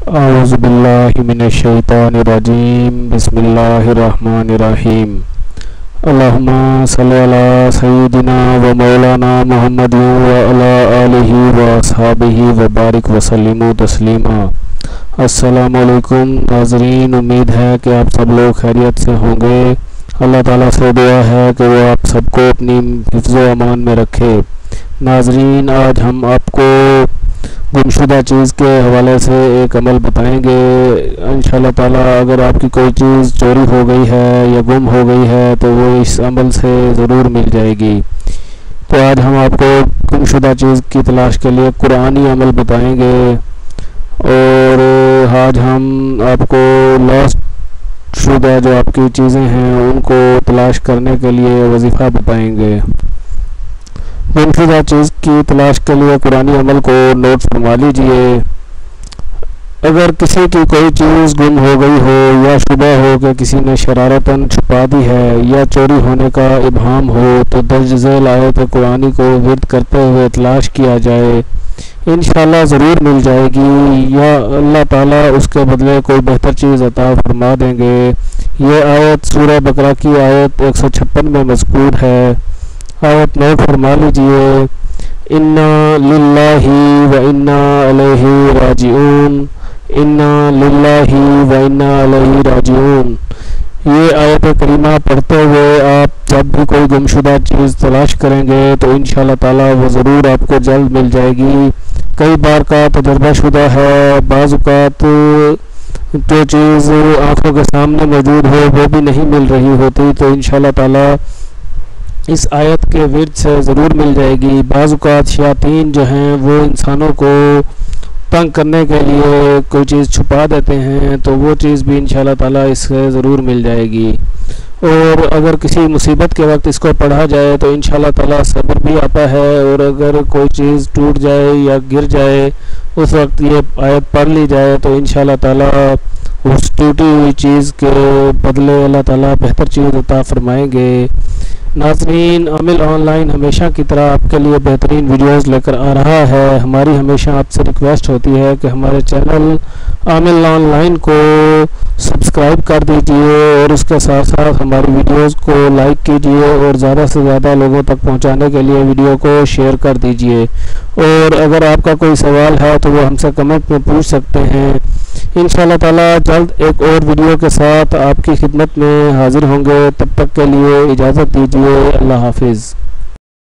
औज़ुबिल्लाहि मिनश्शैतानिर्रजीम बिस्मिल्लाहिर्रहमानिर्रहीम अल्लाहुम्मा सल्लि अला सय्यिदिना व मौलाना मुहम्मदिन व अला आलिहि व अस्हाबिहि व बारिक व सल्लिमु तस्लीमा। अस्सलामु अलैकुम नाज़रीन, उम्मीद है कि आप सब लोग खैरियत से होंगे। अल्लाह ताला से दुआ है कि वो आप सबको अपनी हिफ्ज़ व अमान में रखे। नाज़रीन, आज हम आपको गुमशुदा चीज़ के हवाले से एक अमल बताएंगे। इंशाअल्लाह ताला अगर आपकी कोई चीज़ चोरी हो गई है या गुम हो गई है तो वो इस अमल से ज़रूर मिल जाएगी। तो आज हम आपको गुमशुदा चीज़ की तलाश के लिए कुरानी अमल बताएंगे और आज हम आपको लॉस्ट शुदा जो आपकी चीज़ें हैं उनको तलाश करने के लिए वजीफ़ा बताएंगे। गुमशुदा चीज़ की तलाश के लिए कुरानी अमल को नोट फरमा लीजिए। अगर किसी की कोई चीज़ गुम हो गई हो या शुबा हो कि किसी ने शरारतन छुपा दी है या चोरी होने का इब्हाम हो तो दर्ज झेल आयत कुरानी को विर्द करते हुए तलाश किया जाए। इंशाअल्लाह ज़रूर मिल जाएगी या अल्लाह ताला उसके बदले कोई बेहतर चीज़ अता फरमा देंगे। ये आयत सूरह बकरा की आयत 156 में मज़कूर है। आयत नोट फरमा लीजिए। इन्ना लिल्लाहि व इन्ना अलैहि राजिऊन, इन्ना लिल्लाहि व इन्ना अलैहि राजिऊन। ये आयत करीमा पढ़ते हुए आप जब भी कोई गुमशुदा चीज़ तलाश करेंगे तो इंशाअल्लाह ताला वो ज़रूर आपको जल्द मिल जाएगी। कई बार का तजर्बा शुदा है, बाज़ औक़ात जो चीज़ आँखों के सामने मौजूद हो वो भी नहीं मिल रही होती, तो इंशाअल्लाह ताला इस आयत के विर्द से ज़रूर मिल जाएगी। बाज़ औक़ात शयातीन जो हैं वो इंसानों को तंग करने के लिए कोई चीज़ छुपा देते हैं, तो वो चीज़ भी इंशाअल्लाह ताला इससे ज़रूर मिल जाएगी। और अगर किसी मुसीबत के वक्त इसको पढ़ा जाए तो इंशाअल्लाह ताला सब्र भी आता है, और अगर कोई चीज़ टूट जाए या गिर जाए उस वक्त ये आयत पढ़ ली जाए तो इंशाअल्लाह ताला उस टूटी हुई चीज़ के बदले अल्लाह ताला बेहतर चीज़ अता फरमाएंगे। नाज़रीन, आमिल ऑनलाइन हमेशा की तरह आपके लिए बेहतरीन वीडियोस लेकर आ रहा है। हमारी हमेशा आपसे रिक्वेस्ट होती है कि हमारे चैनल आमिल ऑनलाइन को सब्सक्राइब कर दीजिए और उसके साथ साथ हमारी वीडियोस को लाइक कीजिए और ज़्यादा से ज़्यादा लोगों तक पहुंचाने के लिए वीडियो को शेयर कर दीजिए। और अगर आपका कोई सवाल है तो वो हमसे कमेंट में पूछ सकते हैं। इंशाअल्लाह ताला जल्द एक और वीडियो के साथ आपकी खिदमत में हाजिर होंगे। तब तक के लिए इजाज़त दीजिए। अल्लाह हाफिज़।